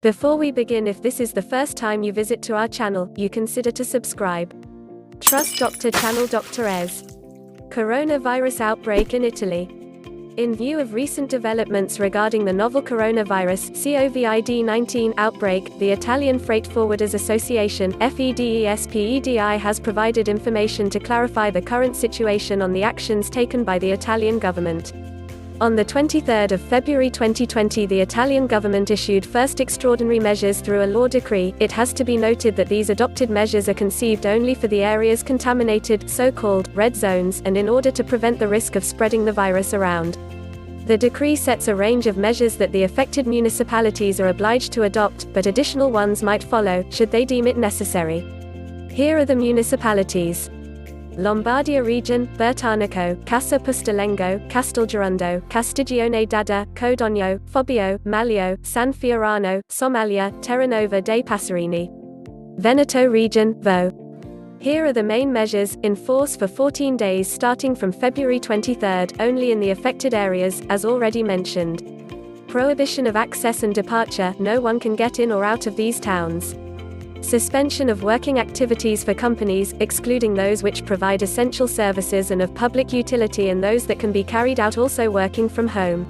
Before we begin, if this is the first time you visit to our channel, you consider to subscribe. Trust Doctor Channel. Dr. Ez. Coronavirus outbreak in Italy. In view of recent developments regarding the novel coronavirus COVID-19 outbreak, the Italian Freight Forwarders Association (FEDESPEDI) has provided information to clarify the current situation on the actions taken by the Italian government. On the 23rd of February 2020, the Italian government issued first extraordinary measures through a law decree. It has to be noted that these adopted measures are conceived only for the areas contaminated, so-called red zones, and in order to prevent the risk of spreading the virus around. The decree sets a range of measures that the affected municipalities are obliged to adopt, but additional ones might follow, should they deem it necessary. Here are the municipalities: Lombardia region, Bertonico, Casapusterlengo, Castelgerundo, Castigione d'Adda, Codogno, Fombio, Maleo, San Fiorano, Somaglia, Terranova dei Passerini. Veneto region, Vo. Here are the main measures, in force for 14 days starting from February 23, only in the affected areas, as already mentioned. Prohibition of access and departure, no one can get in or out of these towns. Suspension of working activities for companies, excluding those which provide essential services and of public utility and those that can be carried out also working from home.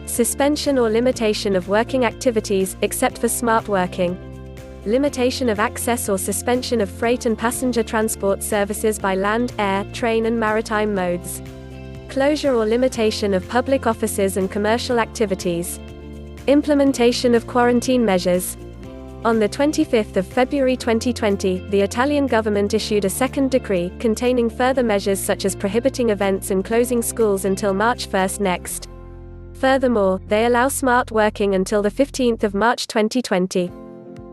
Suspension or limitation of working activities, except for smart working. Limitation of access or suspension of freight and passenger transport services by land, air, train and maritime modes. Closure or limitation of public offices and commercial activities. Implementation of quarantine measures. On the 25th of February 2020, the Italian government issued a second decree, containing further measures such as prohibiting events and closing schools until March 1 next. Furthermore, they allow smart working until the 15th of March 2020.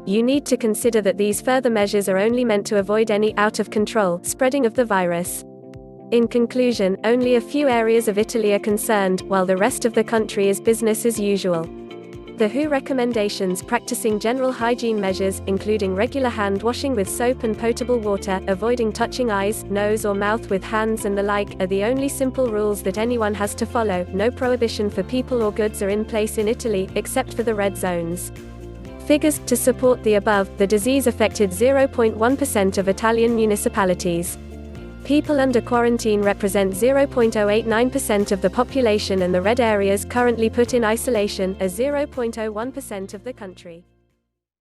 You need to consider that these further measures are only meant to avoid any out-of-control spreading of the virus. In conclusion, only a few areas of Italy are concerned, while the rest of the country is business as usual. The WHO recommendations practicing general hygiene measures, including regular hand washing with soap and potable water, avoiding touching eyes, nose or mouth with hands and the like, are the only simple rules that anyone has to follow. No prohibition for people or goods are in place in Italy, except for the red zones. Figures to support the above: the disease affected 0.1% of Italian municipalities. People under quarantine represent 0.089% of the population, and the red areas currently put in isolation are 0.01% of the country.